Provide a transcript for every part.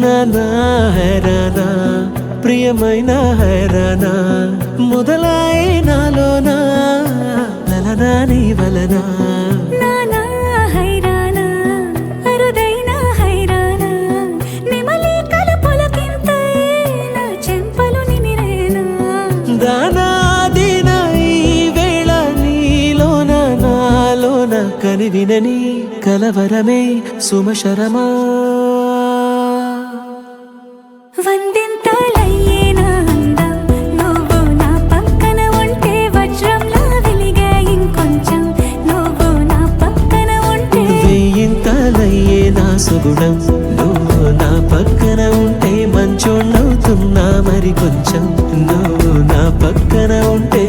నానా హైరానా ప్రియమైన హైరానా మొదలాయి నాలోనా లలనా నీ వలనా నానా హైరానా అరుదైన హైరానా నెమలి కలుపులకింతై నా చెంపలు నిమిరేనా దానాదిన ఈ వేళ నీలోన నాలోన కనివినని కలవరమే సుమశరమా వందింతలయ్యేనా అందం నువ్వు నా పక్కన ఉంటే వజ్రంలా వెలిగే ఇంకొంచెం నువ్వు నా పక్కన ఉంటే వెయ్యింతలయ్యే నా సుగుణం నువ్వు నా పక్కన ఉంటే మంచోణ్ణవుతున్నా మరి కొంచెం నువ్వు నా పక్కన ఉంటే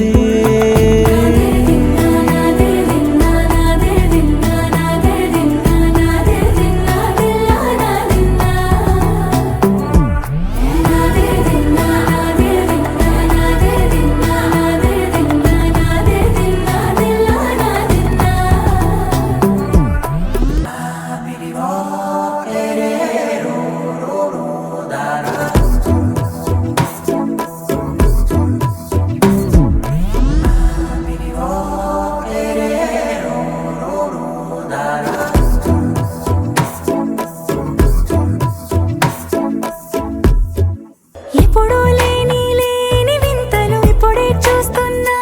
ఎప్పుడూ లేని వింతలు ఇప్పుడే చూస్తున్నా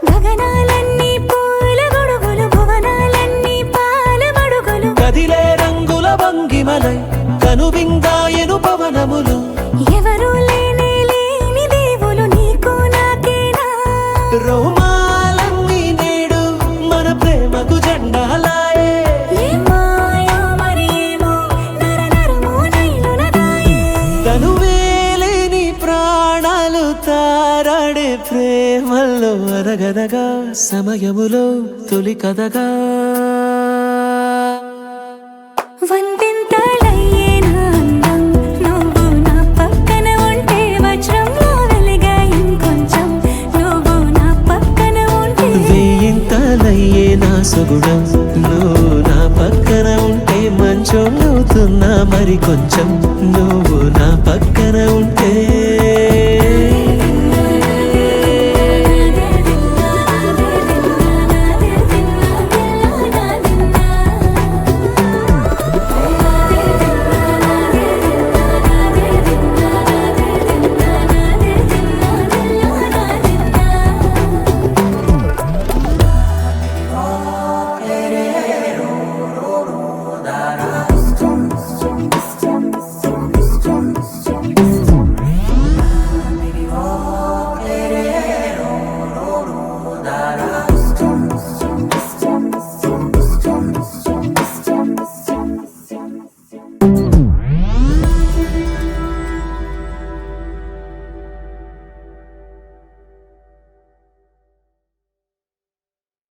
గగనాలన్నీ పూల గొడుగులు భువనాలన్నీ పాల మడుగులు కదిలే రంగుల భంగిమలై కనువిందాయను పవనములు ఎవరూ లేని దేవులు నీకు నాకేనా రోమాలన్నీ నేడు మన ప్రేమకు జెండాలాయే ఏ మాయో మరి ఏమో నరనరమో నైలున దాయే తనువేలేని ప్రాణాలు తారాడే ప్రేమల్లో అరగదగా సమయములో తొలి కథగా వందింతలయ్యేనా అందం నువ్వు నా పక్కన ఉంటే వజ్రంలా వెలిగే ఇంకొంచెం నువ్వు నా పక్కన ఉంటే వెయ్యింతలయ్యే నా సుగుణం నువ్వు నా పక్కన ఉంటే మంచోళ్ళవుతున్నా మరి కొంచెం నువ్వు